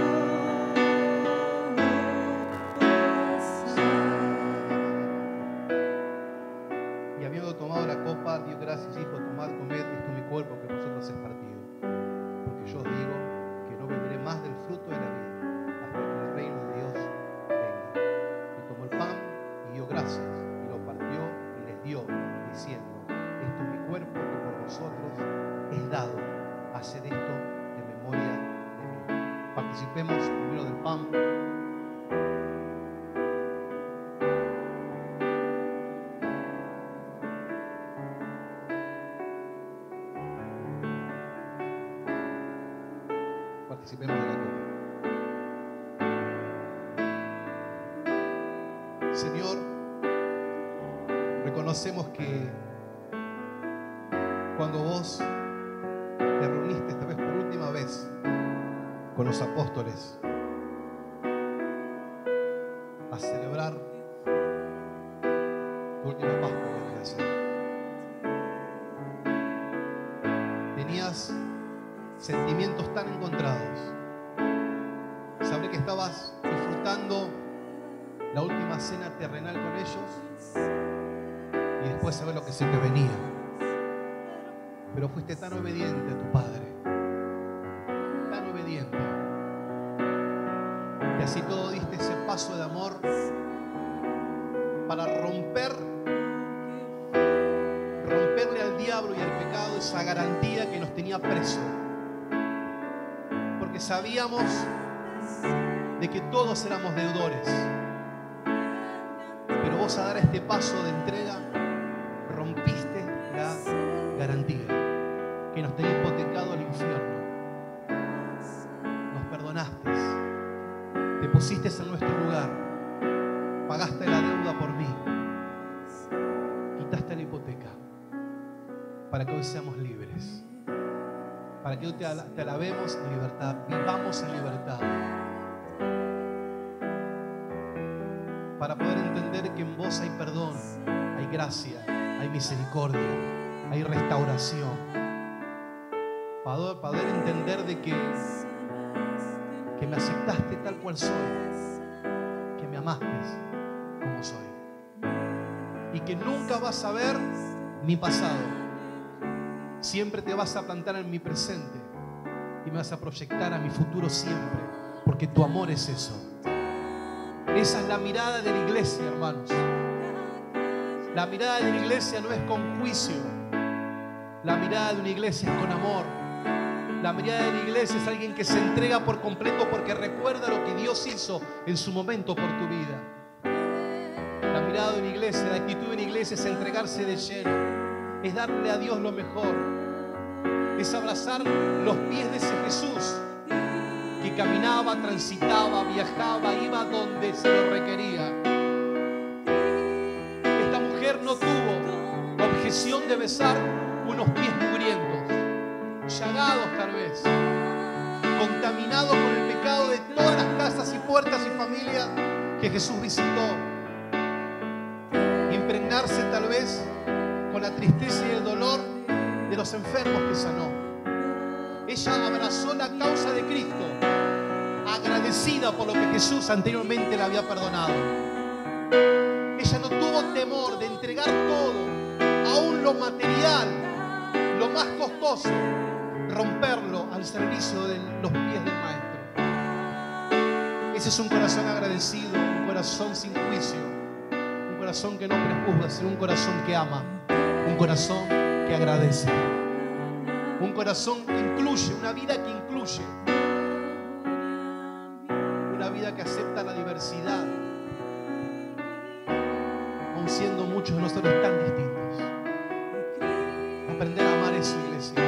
Y habiendo tomado la copa, dio gracias, dijo: tomad, comed, esto es mi cuerpo que por vosotros es partido. Porque yo os digo que no beberé más del fruto de la vid hasta que el reino de Dios venga. Y tomó el pan y dio gracias, y lo partió y les dio, diciendo: esto es mi cuerpo que por vosotros es dado. Haced esto en memoria de mí. Participemos primero del pan. Participemos de la copa. Señor, reconocemos que cuando vos te reuniste esta vez por última vez con los apóstoles a celebrar tu última Pascua en la creación, tenías sentimientos tan encontrados. Sabré que estabas disfrutando la última cena terrenal con ellos y después saber lo que se te venía. Pero fuiste tan obediente a tu Padre, tan obediente, que así todo diste ese paso de amor para romperle al diablo y al pecado esa garantía que nos tenía presos. Porque sabíamos de que todos éramos deudores, pero vos a dar este paso de entrega rompiste la garantía que nos tenía hipotecado al infierno. Nos perdonaste, te pusiste en nuestro lugar, pagaste la deuda por mí, quitaste la hipoteca para que hoy seamos libres, para que hoy te alabemos en libertad, vivamos en libertad, para poder entender que en vos hay perdón, hay gracia, hay misericordia, hay restauración, para poder entender de que me aceptaste tal cual soy, que me amaste como soy, y que nunca vas a ver mi pasado, Siempre te vas a plantar en mi presente y me vas a proyectar a mi futuro siempre, porque tu amor es eso. Esa es la mirada de la iglesia, hermanos. La mirada de la iglesia no es con juicio. La mirada de una iglesia es con amor. La mirada de la iglesia es alguien que se entrega por completo porque recuerda lo que Dios hizo en su momento por tu vida. La mirada de una iglesia, la actitud de una iglesia es entregarse de lleno, es darle a Dios lo mejor, es abrazar los pies de ese Jesús que caminaba, transitaba, viajaba, iba donde se lo requería. Esta mujer no tuvo objeción de besar unos pies mugrientos, llagados tal vez, contaminados con el pecado de todas las casas y puertas y familias que Jesús visitó. Impregnarse tal vez con la tristeza y el dolor de los enfermos que sanó. Ella abrazó la causa de Cristo, agradecida por lo que Jesús anteriormente le había perdonado. Ella no tuvo temor de entregar todo, aún lo material, lo más costoso, romperlo al servicio de los pies del Maestro. Ese es un corazón agradecido, un corazón sin juicio, un corazón que no prejuzga, sino un corazón que ama, un corazón que agradece, un corazón que incluye, una vida que incluye, una vida que acepta la diversidad, aun siendo muchos de nosotros tan distintos. Aprender a amar eso, iglesia.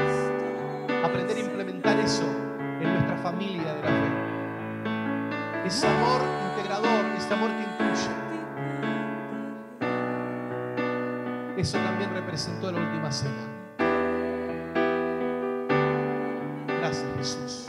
Aprender a implementar eso en nuestra familia de la fe. Ese amor integrador, ese amor que incluye. Eso también representó la última cena. Gracias, Jesús.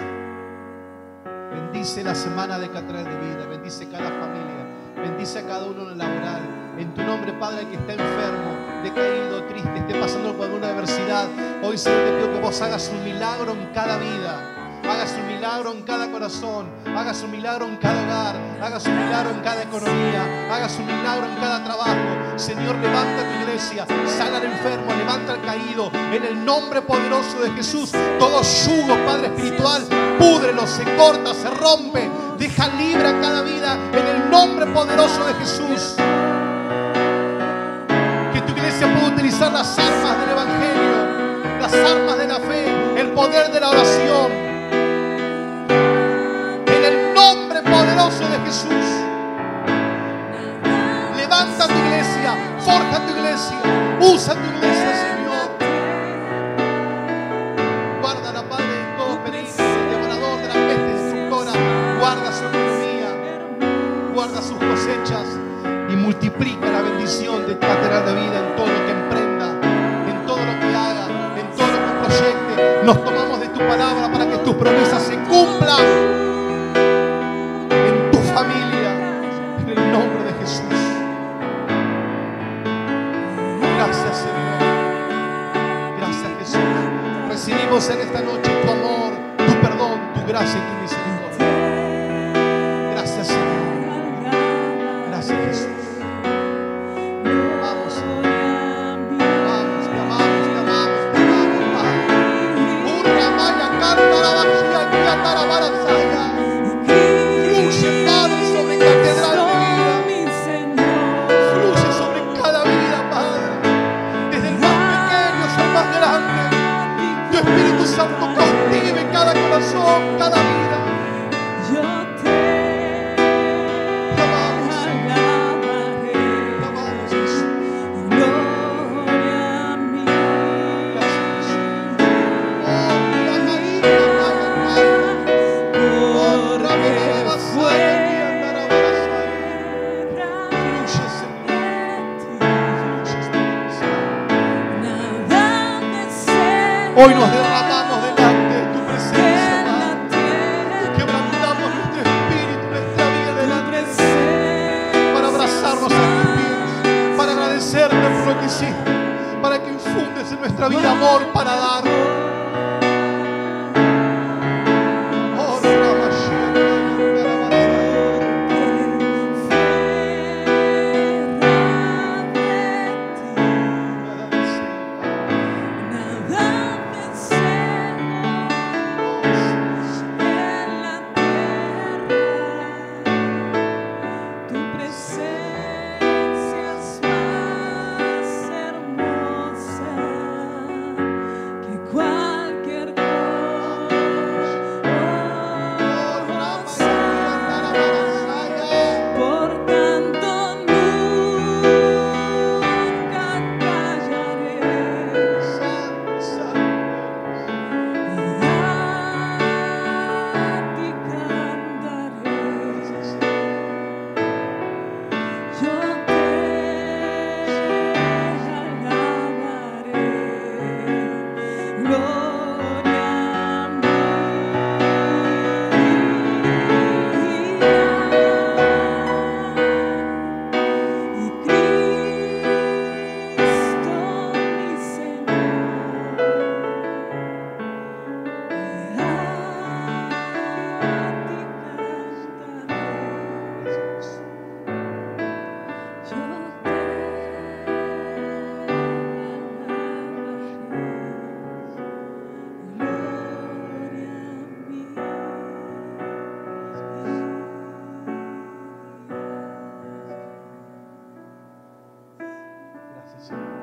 Bendice la semana de Catedral de Vida. Bendice cada familia. Bendice a cada uno en el laboral. En tu nombre, Padre, que está enfermo, decaído, triste, esté pasando por alguna adversidad. Hoy, Señor, te pido que vos hagas un milagro en cada vida. Hagas un milagro en cada corazón. Hagas un milagro en cada hogar. Hagas un milagro en cada economía. Hagas un milagro en cada trabajo. Señor, levanta tu iglesia. Sana al enfermo, levanta al caído. En el nombre poderoso de Jesús, todo yugo, Padre espiritual, púdrelo, se corta, se rompe. Deja libre a cada vida en el nombre poderoso de Jesús. Que tu iglesia pueda utilizar las armas del Evangelio, las armas de la fe, el poder de la oración. En el nombre poderoso de Jesús. Levanta tu iglesia, forja tu iglesia, usa tu iglesia, Señor. Guarda la Padre de todo peligro, el devorador de la peste destructora. Guarda su economía, guarda sus cosechas y multiplica la bendición de Catedral de Vida en todo lo que emprenda, en todo lo que haga, en todo lo que proyecte. Nos tomamos de tu palabra para que tus promesas se cumplan en tu familia, en el nombre de Jesús. Gracias, Señor. Gracias, Jesús. Recibimos en esta noche tu amor, tu perdón, tu gracia y tu misericordia. Gracias, Señor. Gracias, Jesús. Vamos, Señor. Vamos, te amamos, te amamos, te amamos, Padre. Urra, maya, canta, la vacía, guía, tarabara, saya. Fluye, Padre, sobre Catedral de Vida. Fluye sobre cada vida, Padre. Desde el más pequeño hasta el más grande. Tu Espíritu Santo cautive cada corazón, cada vida. Te amamos, Jesús. Gracias, Jesús. Oh, la María, oh, la María, Basaya, fluye, Señor. Hoy nos derramamos delante de tu presencia, Padre. Quebrantamos nuestro espíritu, nuestra vida delante para abrazarnos a tus pies, para agradecerte por lo que hiciste, para que infundes en nuestra vida amor para dar. Oh, Nada Señor.